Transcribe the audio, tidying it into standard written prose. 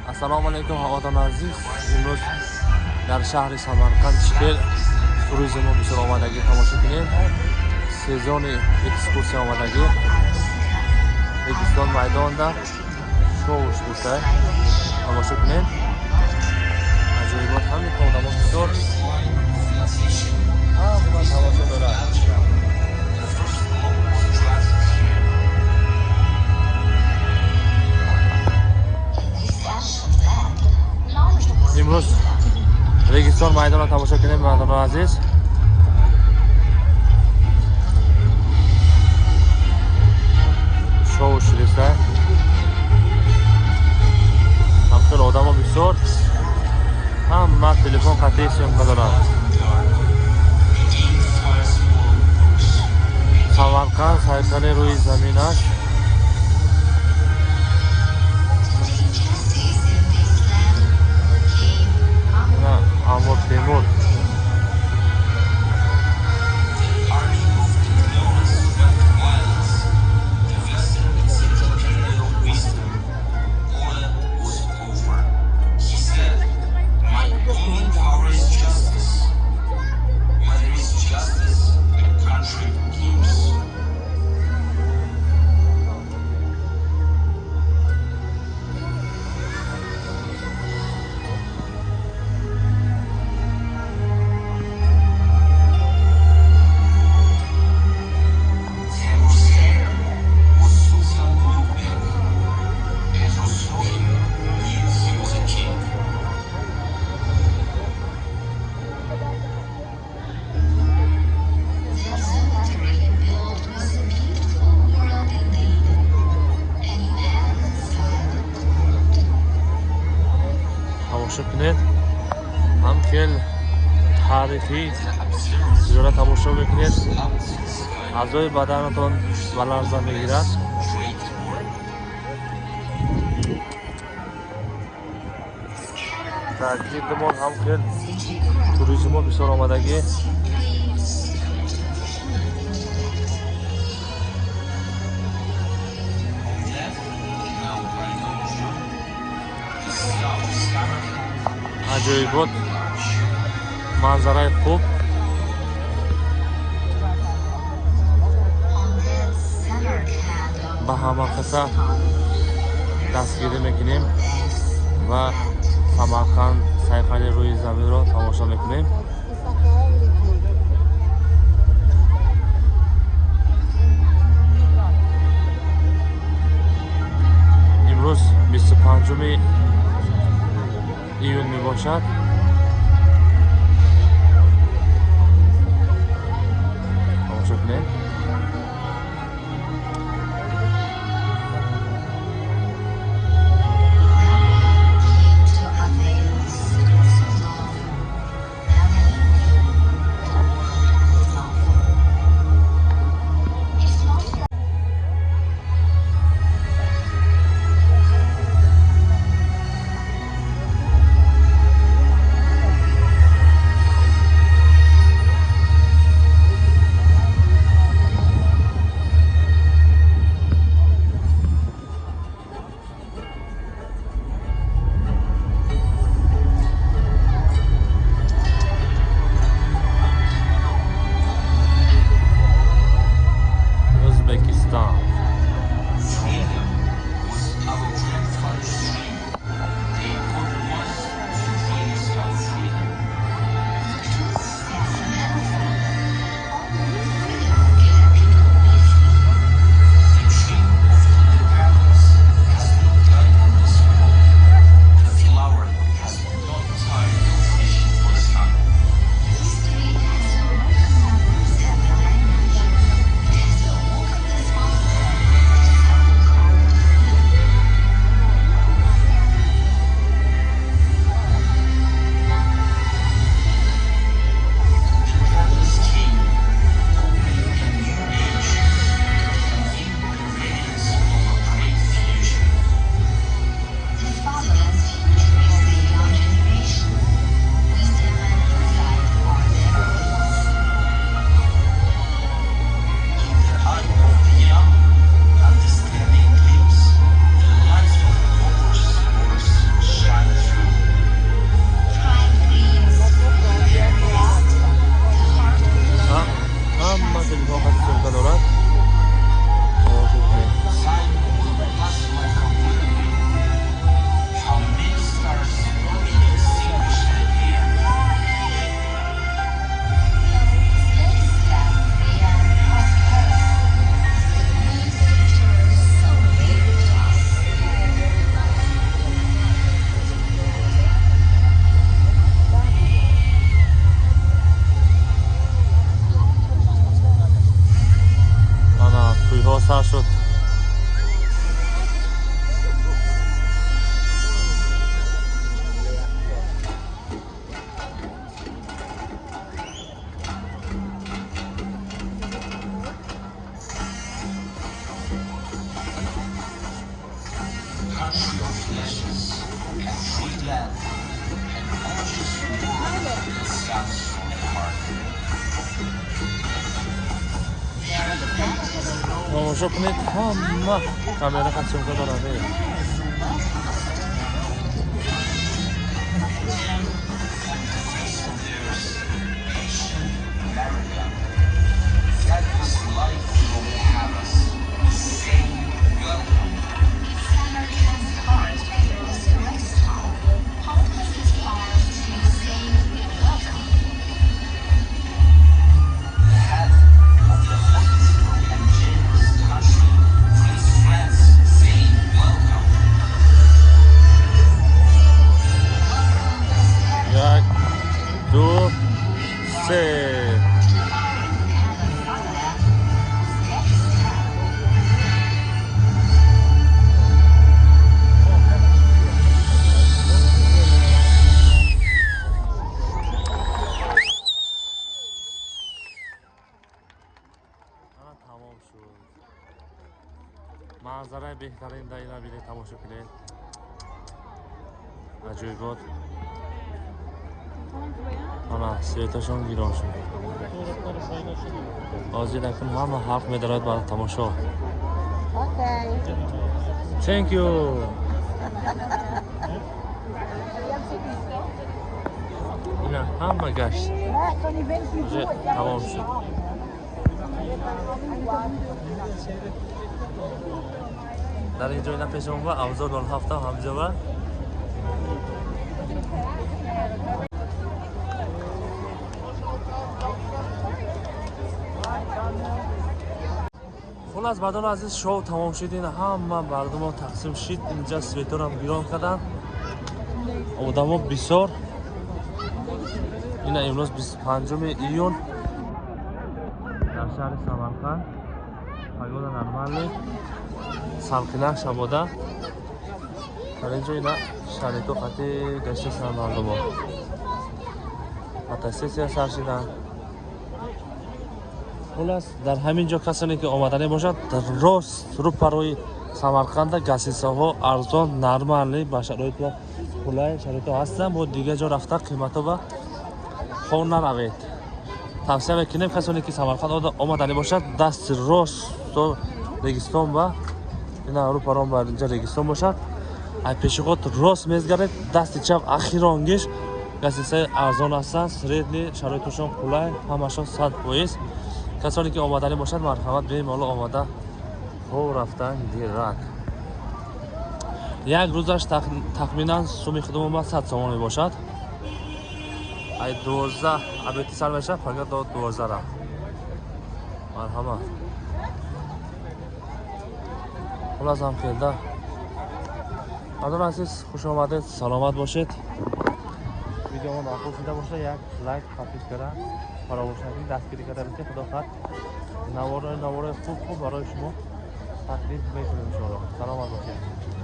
Assalomu alaykum havodan aziz. Imroz dar shahri Samarqand Shkel turizm musobaqadagi tomoshabinlar sezoni ekskursiyamadagi Registon maydonida shou ishtirokida tomoshabinlar ajoyib hamda qodamon bor. Hamma tomoshabinlar Imroz Registon maydonida tomosha qilyapman aziz. Shou ishtirokida hamkor odamlar bisyor. Hamma telefon qat'iy syomka qiladi. Samarqand saykali ro'yi zaminash Amor Temur tomoshabinlar ham kel tarixiy ziyorat tomosha qilib a'zoy badanaton balanzan megirar ta'kidimon ham kel turizm musobaqadagi ajoyibot manzara xo'p bahama qasa tasviri mekinim va Samarqand sayqali ro'yi zaminro tomosha mekinim. Imroz 25 iyun میباشد. tomosha qiling. تماشا کنید همه کامera قسمت دارده. دو سه تمام شد. منظره بهترین دایره بیره تماشا کنید. عجیبات انا سویتاشون گیران شد. آزی نکن همه حق میدارد برای تماشا. Thank you. اینا همه گشت. تمام شد. در اینجا اینا پیشم با اوضاع 07 همجا با خلاص بعدان عزیز شو تمام شد. این همه مردم ها تقسیم شد. اینجا سویتر هم گیران کردن. آدم ها بسیار. این امروز 25 ایون در شهر سمرقند پایگاه نرمالی سالخینه شباده. در اینجا اینا شرایط خطی گشت سر مردم ها متاسسی سر شدن. خلاص در همین جا کسانی که آمدنی باشد در راست رو پروی سمرقند گسیسه ها ارزان نرمالی با شرایط و خلای شرایط ها هستن. با دیگه جا رفته قیمت ها با خون نروید. توصیه میکنیم کسانی که سمرقند آمدنی باشد دست راست و رگستان با این رو پرام بر اینجا رگستان باشد. ای پیشگاه راست میزگرد دست چپ اخیرانگیش گسیسه ارزان هستن. سریدلی شرایطشون خلای همشون 100%. کسانی که آمدنی باشد مرحمت بیم. حالا آمده خو رفتن گیرد. یک روزش تخمینا سومی خودمون با 100 سوم می باشد. ای 12 ابیتی سال میشه فقط 12 را مرحمت. خلاص هم خیلده مردم عزیز خوش آمدید. سلامت باشید. ویدیو ما خوب دیده باشه یک لایک خفیف کرده فراموش نکنید. دستگیری کرده بسید. خدا خواهد نوار خوب برای شما تقدیم میکنیم. سلامت باشید.